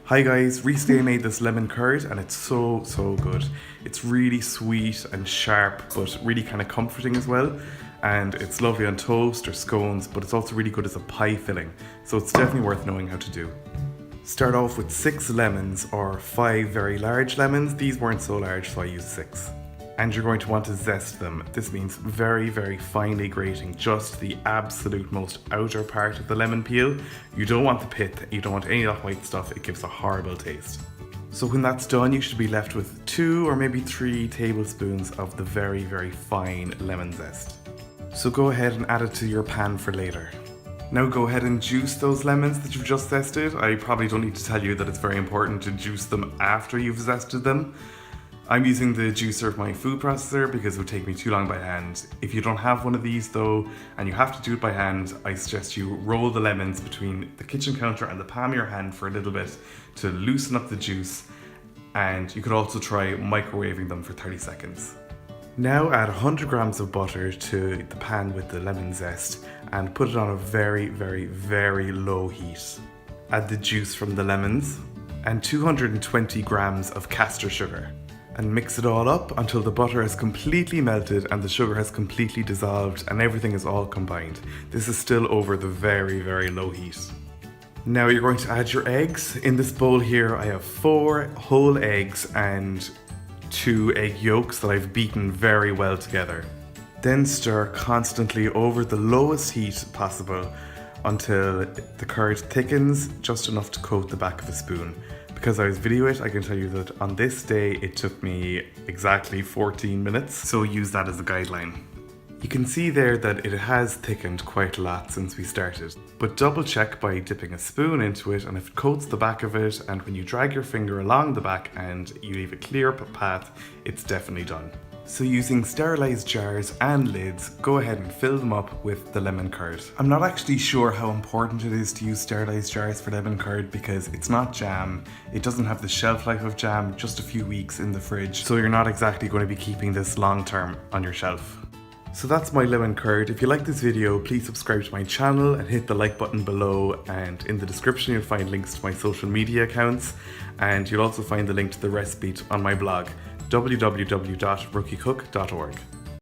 Hi guys, Reese Day made this lemon curd and it's so good. It's really sweet and sharp but really kind of comforting as well, and it's lovely on toast or scones, but it's also really good as a pie filling, so it's definitely worth knowing how to do. Start off with 6 lemons or 5 very large lemons. These weren't so large so I used 6. And you're going to want to zest them. This means very finely grating just the absolute most outer part of the lemon peel. You don't want the pith, you don't want any of that white stuff, it gives a horrible taste. So when that's done, you should be left with 2 or maybe 3 tablespoons of the very fine lemon zest. So go ahead and add it to your pan for later. Now go ahead and juice those lemons that you've just zested. I probably don't need to tell you that it's very important to juice them after you've zested them. I'm using the juicer of my food processor because it would take me too long by hand. If you don't have one of these though, and you have to do it by hand, I suggest you roll the lemons between the kitchen counter and the palm of your hand for a little bit to loosen up the juice, and you could also try microwaving them for 30 seconds. Now add 100 grams of butter to the pan with the lemon zest and put it on a very low heat. Add the juice from the lemons and 220 grams of castor sugar. And mix it all up until the butter has completely melted and the sugar has completely dissolved and everything is all combined. This is still over the very low heat. Now you're going to add your eggs. In this bowl here I have 4 whole eggs and 2 egg yolks that I've beaten very well together. Then stir constantly over the lowest heat possible until the curd thickens just enough to coat the back of a spoon. Because I was videoing it, I can tell you that on this day it took me exactly 14 minutes, so use that as a guideline. You can see there that it has thickened quite a lot since we started, but double check by dipping a spoon into it, and if it coats the back of it and when you drag your finger along the back and you leave a clear path, it's definitely done. So using sterilised jars and lids, go ahead and fill them up with the lemon curd. I'm not actually sure how important it is to use sterilised jars for lemon curd because it's not jam, it doesn't have the shelf life of jam, just a few weeks in the fridge, so you're not exactly going to be keeping this long term on your shelf. So that's my lemon curd. If you like this video, please subscribe to my channel and hit the like button below, and in the description you'll find links to my social media accounts, and you'll also find the link to the recipe on my blog www.rookiecook.org.